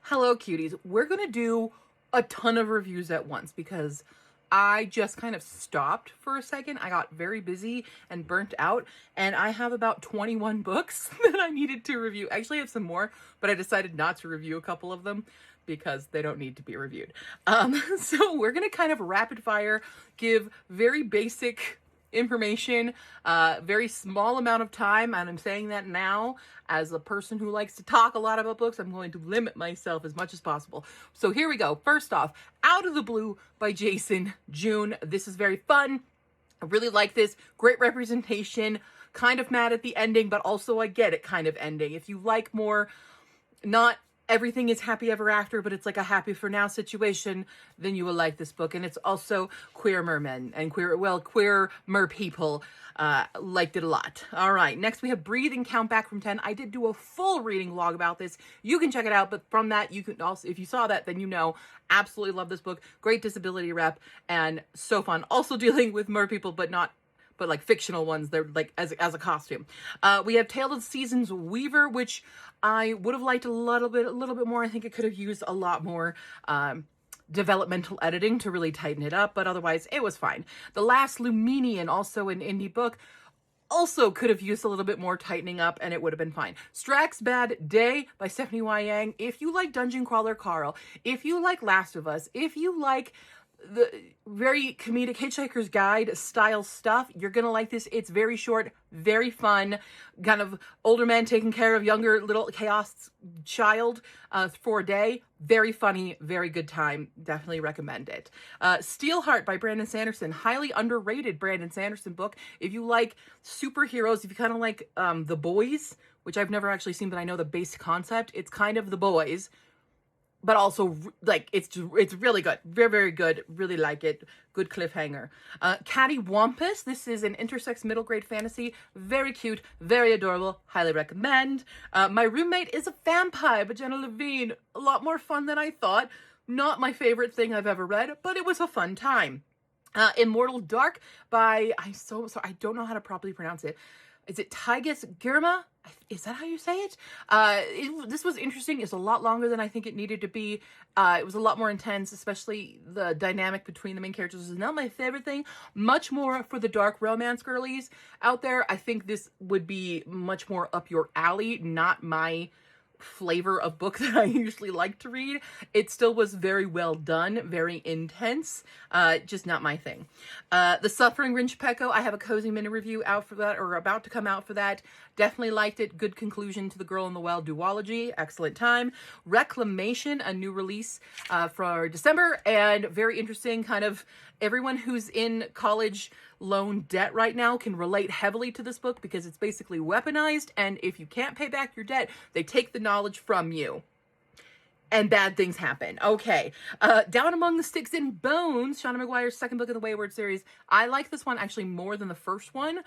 Hello, cuties. We're going to do a ton of reviews at once because I just kind of stopped for a second. I got very busy and burnt out, and I have about 21 books that I needed to review. Actually, I have some more, but I decided not to review a couple of them because they don't need to be reviewed. So we're going to kind of rapid fire give very basic information, very small amount of time, and I'm saying that now as a person who likes to talk a lot about books. I'm going to limit myself as much as possible. So here we go. First off, Out of the Blue by Jason June. This is very fun. I really like this. Great representation. Kind of mad at the ending, but also I get it kind of ending. If you like more, not everything is happy ever after, but it's like a happy for now situation, then you will like this book. And it's also queer mermen and queer mer people liked it a lot. All right, next we have Breathe and Count Back from 10. I did do a full reading log about this. You can check it out, but from that, you can also, if you saw that, then you know, absolutely love this book. Great disability rep and so fun. Also dealing with mer people, but like fictional ones. They're like as a costume. We have Tale of the Seasons Weaver, which I would have liked a little bit more. I think it could have used a lot more developmental editing to really tighten it up, but otherwise it was fine. The Last Luminian, also an indie book, also could have used a little bit more tightening up and it would have been fine. Strax Bad Day by Stephanie Y. Yang. If you like Dungeon Crawler Carl, if you like Last of Us, if you like the very comedic Hitchhiker's Guide style stuff, you're gonna like this. It's very short, very fun, kind of older man taking care of younger little chaos child for a day. Very funny, very good time. Definitely recommend it. Steelheart by Brandon Sanderson. Highly underrated Brandon Sanderson book. If you like superheroes, if you kind of like The Boys, which I've never actually seen, but I know the base concept, it's kind of The Boys, but also like it's really good, very good. Really like it. Good cliffhanger. Catty Wampus. This is an intersex middle grade fantasy. Very cute, very adorable. Highly recommend. My Roommate is a Vampire by Jenna Levine. A lot more fun than I thought. Not my favorite thing I've ever read, but it was a fun time. Immortal Dark by I don't know how to properly pronounce it. Is it Tigis Girma? Is that how you say it? This was interesting. It's a lot longer than I think it needed to be. It was a lot more intense, especially the dynamic between the main characters is not my favorite thing. Much more for the dark romance girlies out there. I think this would be much more up your alley, not my flavor of book that I usually like to read. It still was very well done, very intense, just not my thing. The Suffering Rinch Pecco, I have a cozy mini review out for that, or about to come out for that. Definitely liked it. Good conclusion to the Girl in the Well duology. Excellent time. Reclamation, a new release for December, and very interesting. Kind of everyone who's in college loan debt right now can relate heavily to this book because it's basically weaponized, and if you can't pay back your debt, they take the knowledge from you. And bad things happen. Okay. Down Among the Sticks and Bones, Shauna McGuire's second book in the Wayward series. I like this one actually more than the first one.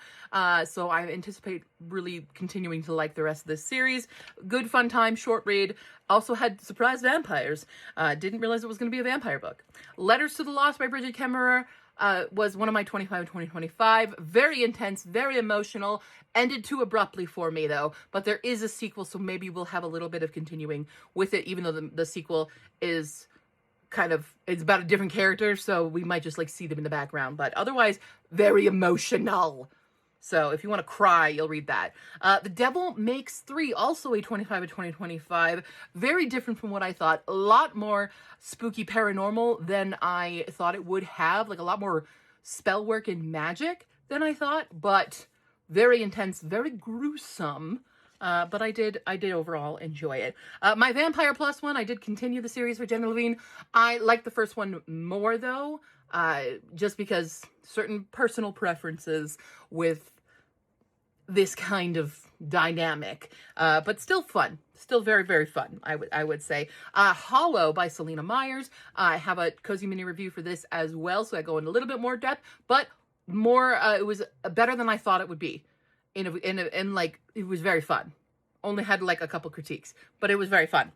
So I anticipate really continuing to like the rest of this series. Good fun time, short read. Also had surprise vampires. Didn't realize it was going to be a vampire book. Letters to the Lost by Bridget Kemmerer. Was one of my 25 2025. Very intense, very emotional. Ended too abruptly for me, though. But there is a sequel, so maybe we'll have a little bit of continuing with it, even though the sequel is kind of, it's about a different character, so we might just, like, see them in the background. But otherwise, very emotional. So if you want to cry, you'll read that. The Devil Makes 3, also a 25 of 2025. Very different from what I thought. A lot more spooky paranormal than I thought it would have. Like a lot more spell work and magic than I thought. But very intense, very gruesome. But I did overall enjoy it. My Vampire Plus one, I did continue the series with Jenna Levine. I liked the first one more, though. Just because certain personal preferences with this kind of dynamic, but still fun, still very, very fun. I would say. Hollow by Selena Myers. I have a cozy mini review for this as well, so I go into a little bit more depth, but more. It was better than I thought it would be. In like it was very fun. Only had like a couple critiques, but it was very fun.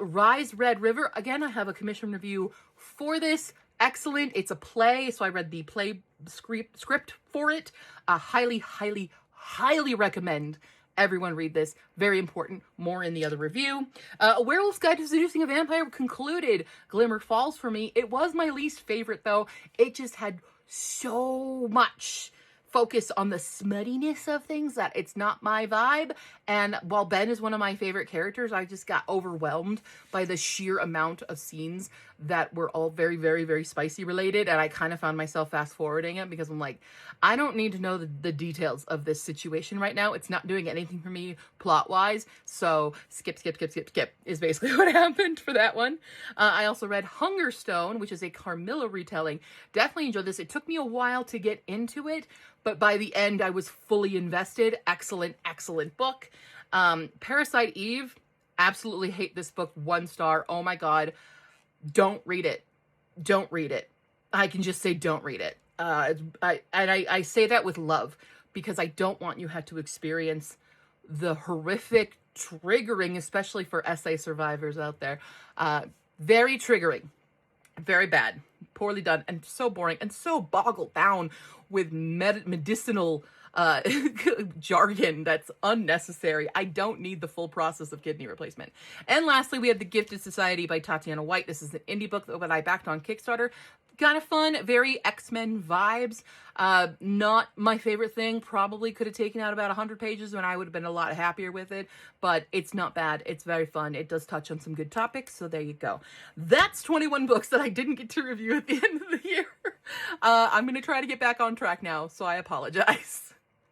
Rise Red River. Again, I have a commission review for this. Excellent. It's a play, so I read the play script for it. Highly, highly, highly recommend Everyone read this. Very important. More in the other review. A Werewolf's Guide to Seducing a Vampire concluded. Glimmer Falls for me. It was my least favorite, though. It just had so much focus on the smuttiness of things that it's not my vibe. And while Ben is one of my favorite characters, I just got overwhelmed by the sheer amount of scenes that were all very, very, very spicy related. And I kind of found myself fast forwarding it because I'm like, I don't need to know the details of this situation right now. It's not doing anything for me plot wise. So skip is basically what happened for that one. I also read Hungerstone, which is a Carmilla retelling. Definitely enjoyed this. It took me a while to get into it, but by the end, I was fully invested. Excellent, excellent book. Parasite Eve, absolutely hate this book. 1 star. Oh my God. Don't read it. Don't read it. I can just say don't read it. I say that with love because I don't want you to have to experience the horrific triggering, especially for SA survivors out there. Very triggering. Very bad. Poorly done and so boring and so boggled down with medicinal jargon that's unnecessary. I don't need the full process of kidney replacement. And lastly, we have The Gifted Society by Tatiana White. This is an indie book that I backed on Kickstarter. Kind of fun, very X-Men vibes. Not my favorite thing. Probably could have taken out about 100 pages and I would have been a lot happier with it. But it's not bad. It's very fun. It does touch on some good topics. So there you go. That's 21 books that I didn't get to review at the end of the year. I'm going to try to get back on track now. So I apologize.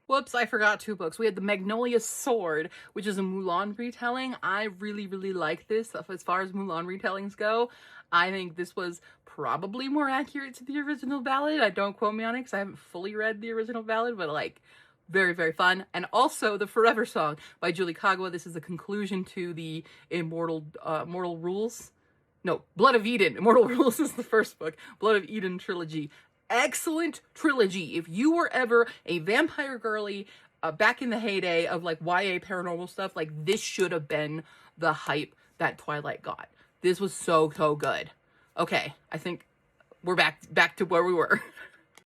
Whoops, I forgot 2 books. We had The Magnolia Sword, which is a Mulan retelling. I really, really like this. As far as Mulan retellings go, I think this was probably more accurate to the original ballad. I don't quote me on it because I haven't fully read the original ballad, but like very, very fun. And also The Forever Song by Julie Kagawa. This is a conclusion to the Immortal Rules. No, Blood of Eden. Immortal Rules is the first book. Blood of Eden trilogy. Excellent trilogy. If you were ever a vampire girly back in the heyday of like YA paranormal stuff, like this should have been the hype that Twilight got. This was so good. Okay, I think we're back to where we were.